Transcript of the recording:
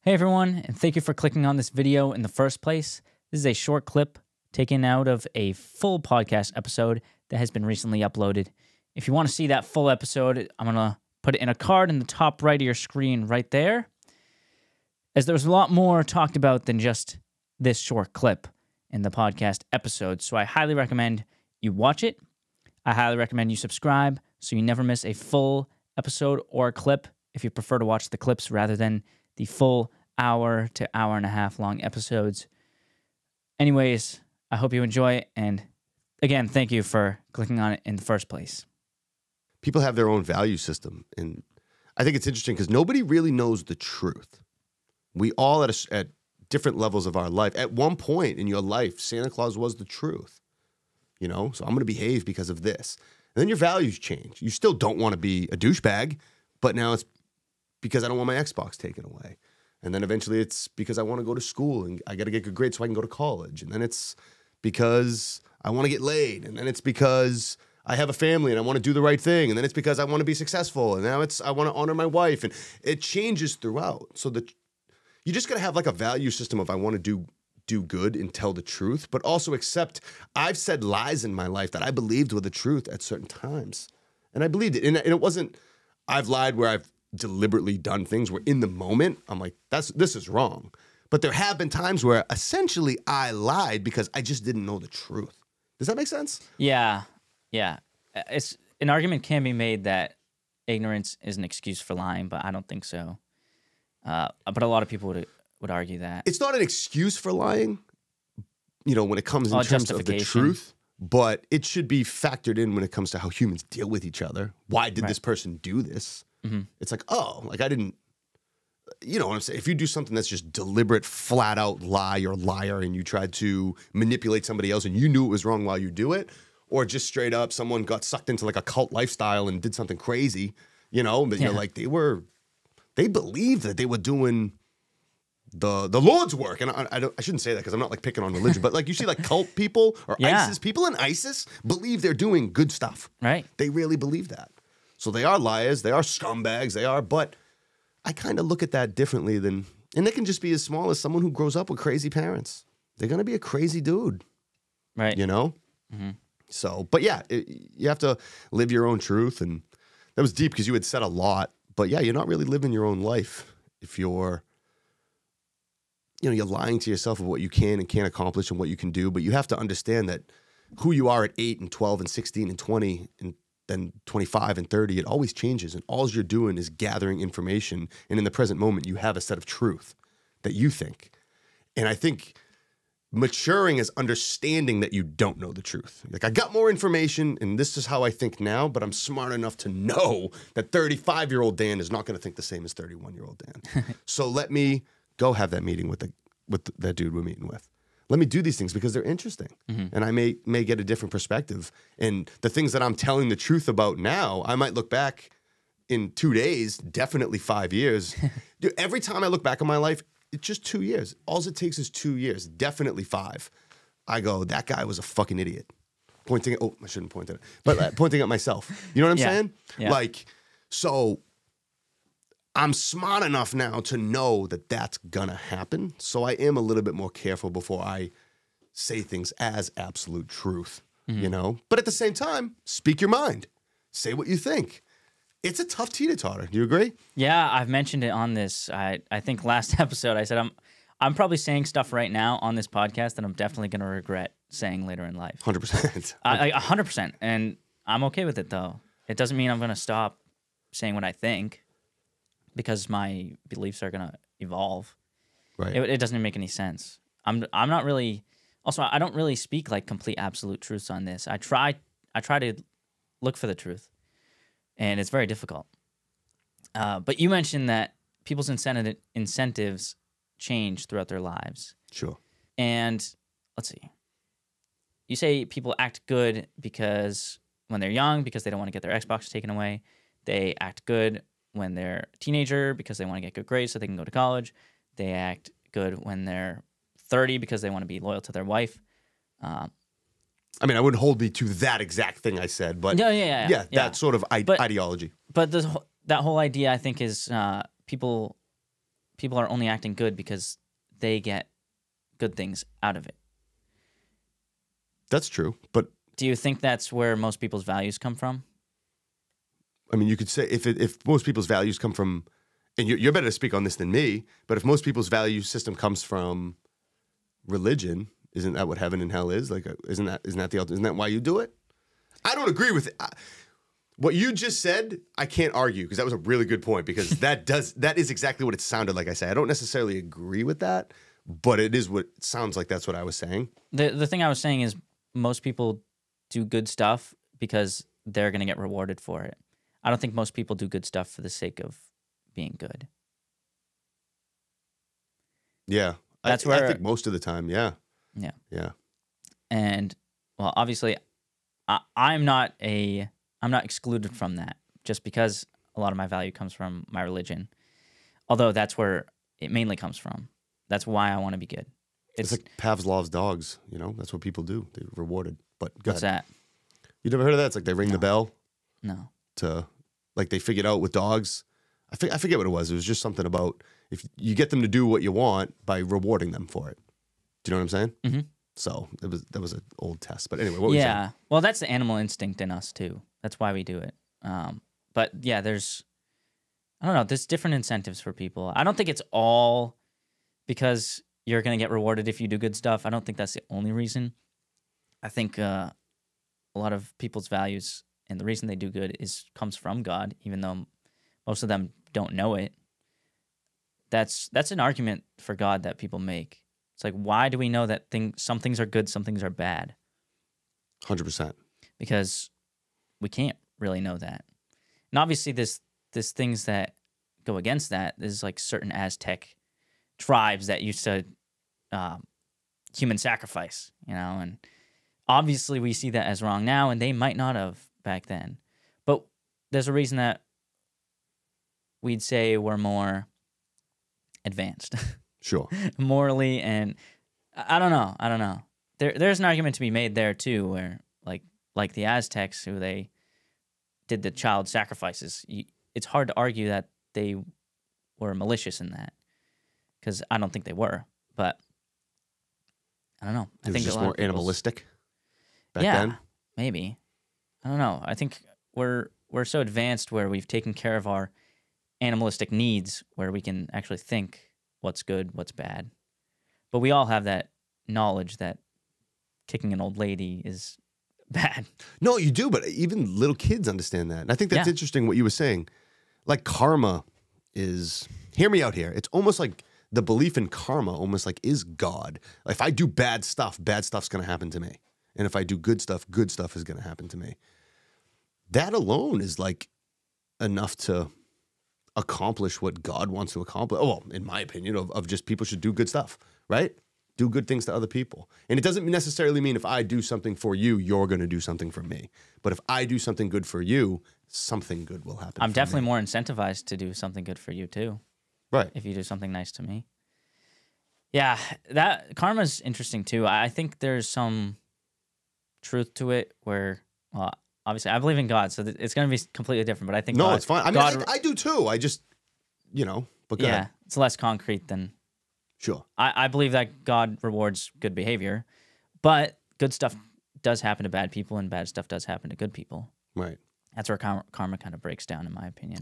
Hey everyone, and thank you for clicking on this video in the first place. This is a short clip taken out of a full podcast episode that has been recently uploaded. If you want to see that full episode, I'm going to put it in a card in the top right of your screen right there, as there's a lot more talked about than just this short clip in the podcast episode. So I highly recommend you watch it. I highly recommend you subscribe so you never miss a full episode or a clip if you prefer to watch the clips rather than the full hour to hour and a half long episodes. Anyways, I hope you enjoy it. And again, thank you for clicking on it in the first place. People have their own value system. And I think it's interesting because nobody really knows the truth. We all at different levels of our life. At one point in your life, Santa Claus was the truth. You know, so I'm going to behave because of this. And then your values change. You still don't want to be a douchebag, but now it's because I don't want my Xbox taken away. And then eventually it's because I want to go to school and I got to get good grades so I can go to college. And then it's because I want to get laid. And then it's because I have a family and I want to do the right thing. And then it's because I want to be successful. And now it's I want to honor my wife. And it changes throughout. So you just got to have like a value system of I want to do good and tell the truth, but also accept I've said lies in my life that I believed were the truth at certain times. And I believed it. And it wasn't I've lied where I've deliberately done things where in the moment I'm like, this is wrong. But there have been times where essentially I lied because I just didn't know the truth. Does that make sense? Yeah. It's an argument can be made that ignorance is an excuse for lying, but I don't think so. But a lot of people would argue that. It's not an excuse for lying, you know, when it comes in terms of the truth, but it should be factored in when it comes to how humans deal with each other. Why did this person do this? Mm-hmm. It's like, oh, like I didn't, you know what I'm saying? If you do something that's just deliberate, flat out lie or liar and you tried to manipulate somebody else and you knew it was wrong while you do it, or just straight up someone got sucked into like a cult lifestyle and did something crazy, you know, but you're like, they believed that they were doing the Lord's work. And I shouldn't say that because I'm not like picking on religion, but like you see like cult people or ISIS, people in ISIS believe they're doing good stuff. Right. They really believe that. So they are liars, they are scumbags, but I kind of look at that differently and they can just be as small as someone who grows up with crazy parents. They're going to be a crazy dude. Right. You know? Mm-hmm. So, but yeah, you have to live your own truth. And that was deep because you had said a lot, but yeah, you're not really living your own life if you're lying to yourself of what you can and can't accomplish and what you can do. But you have to understand that who you are at 8 and 12 and 16 and 20 and then 25 and 30, it always changes. And all you're doing is gathering information. And in the present moment, you have a set of truth that you think. And I think maturing is understanding that you don't know the truth. Like, I got more information, and this is how I think now, but I'm smart enough to know that 35-year-old Dan is not going to think the same as 31-year-old Dan. So let me go have that meeting with that dude we're meeting with. Let me do these things because they're interesting. Mm-hmm. And I may get a different perspective. And the things that I'm telling the truth about now, I might look back in 2 days, definitely 5 years. Dude, every time I look back on my life, it's just 2 years. All it takes is 2 years, definitely 5. I go, that guy was a fucking idiot. I shouldn't point at it, but pointing at myself. You know what I'm saying? Yeah. Like, so I'm smart enough now to know that that's gonna happen. So I am a little bit more careful before I say things as absolute truth, you know? But at the same time, speak your mind. Say what you think. It's a tough teeter-totter. Do you agree? Yeah, I've mentioned it on this. I think last episode I said I'm probably saying stuff right now on this podcast that I'm definitely going to regret saying later in life. 100%. 100%. And I'm okay with it, though. It doesn't mean I'm going to stop saying what I think, because my beliefs are going to evolve. Right. It doesn't make any sense. I'm not really... Also, I don't really speak like complete absolute truths on this. I try to look for the truth, and it's very difficult. But you mentioned that people's incentives change throughout their lives. Sure. And let's see. You say people act good because when they're young, because they don't want to get their Xbox taken away. They act good when they're a teenager because they want to get good grades so they can go to college. They act good when they're 30 because they want to be loyal to their wife. I mean, I wouldn't hold me to that exact thing I said, but yeah, that sort of ideology. But that whole idea, I think, is people people are only acting good because they get good things out of it. That's true. But Do you think that's where most people's values come from? I mean, you could say if most people's values come from, and you're better to speak on this than me, but if most people's value system comes from religion, isn't that what heaven and hell is? Like, isn't that why you do it? I don't agree with it. What you just said, I can't argue because that was a really good point because that is exactly what it sounded like I said. I don't necessarily agree with that, but it is what it sounds like that's what I was saying. The thing I was saying is most people do good stuff because they're going to get rewarded for it. I don't think most people do good stuff for the sake of being good. Yeah. That's I where think most of the time, yeah. Yeah. Yeah. And well, obviously I'm not excluded from that just because a lot of my value comes from my religion. Although that's where it mainly comes from. That's why I want to be good. It's like Pavlov's dogs, you know? That's what people do. They're rewarded. But go What's ahead. that? You never heard of that? It's like they ring the bell No. to, like they figured out with dogs. I forget what it was. It was just something about if you get them to do what you want by rewarding them for it. Do you know what I'm saying? Mm-hmm. So that was an old test. But anyway, what were you saying? Yeah. Well, that's the animal instinct in us too. That's why we do it. But yeah, there's different incentives for people. I don't think it's all because you're going to get rewarded if you do good stuff. I don't think that's the only reason. I think a lot of people's values and the reason they do good comes from God, even though most of them don't know it. That's an argument for God that people make. It's like, why do we know that some things are good, some things are bad? 100%. Because we can't really know that. And obviously there's things that go against that. There's like certain Aztec tribes that used to human sacrifice, you know, and obviously we see that as wrong now, and they might not have back then. But there's a reason that we'd say we're more advanced. Sure. Morally, and I don't know. There's an argument to be made there too, where like the Aztecs, who they did the child sacrifices. It's hard to argue that they were malicious in that, because I don't think they were. But I don't know. I think just more animalistic back then. Maybe. I don't know. I think we're so advanced where we've taken care of our animalistic needs, where we can actually think what's good, what's bad. But we all have that knowledge that kicking an old lady is bad. No, you do, but even little kids understand that. And I think that's Yeah. interesting what you were saying. Like karma is, hear me out here. It's almost like the belief in karma almost like is God. If I do bad stuff's going to happen to me. And if I do good stuff is going to happen to me. That alone is like enough to accomplish what God wants to accomplish. Oh, well, in my opinion, of just people should do good stuff, right? Do good things to other people. And it doesn't necessarily mean if I do something for you, you're going to do something for me. But if I do something good for you, something good will happen. I'm definitely more incentivized to do something good for you too. Right. If you do something nice to me. Yeah, that karma's interesting too. I think there's some truth to it where, well, obviously I believe in God, so it's going to be completely different, but I think No, it's fine. I mean, I do too. I just, but go ahead. it's less concrete than... Sure. I believe that God rewards good behavior, but good stuff does happen to bad people and bad stuff does happen to good people. Right. That's where karma kind of breaks down, in my opinion.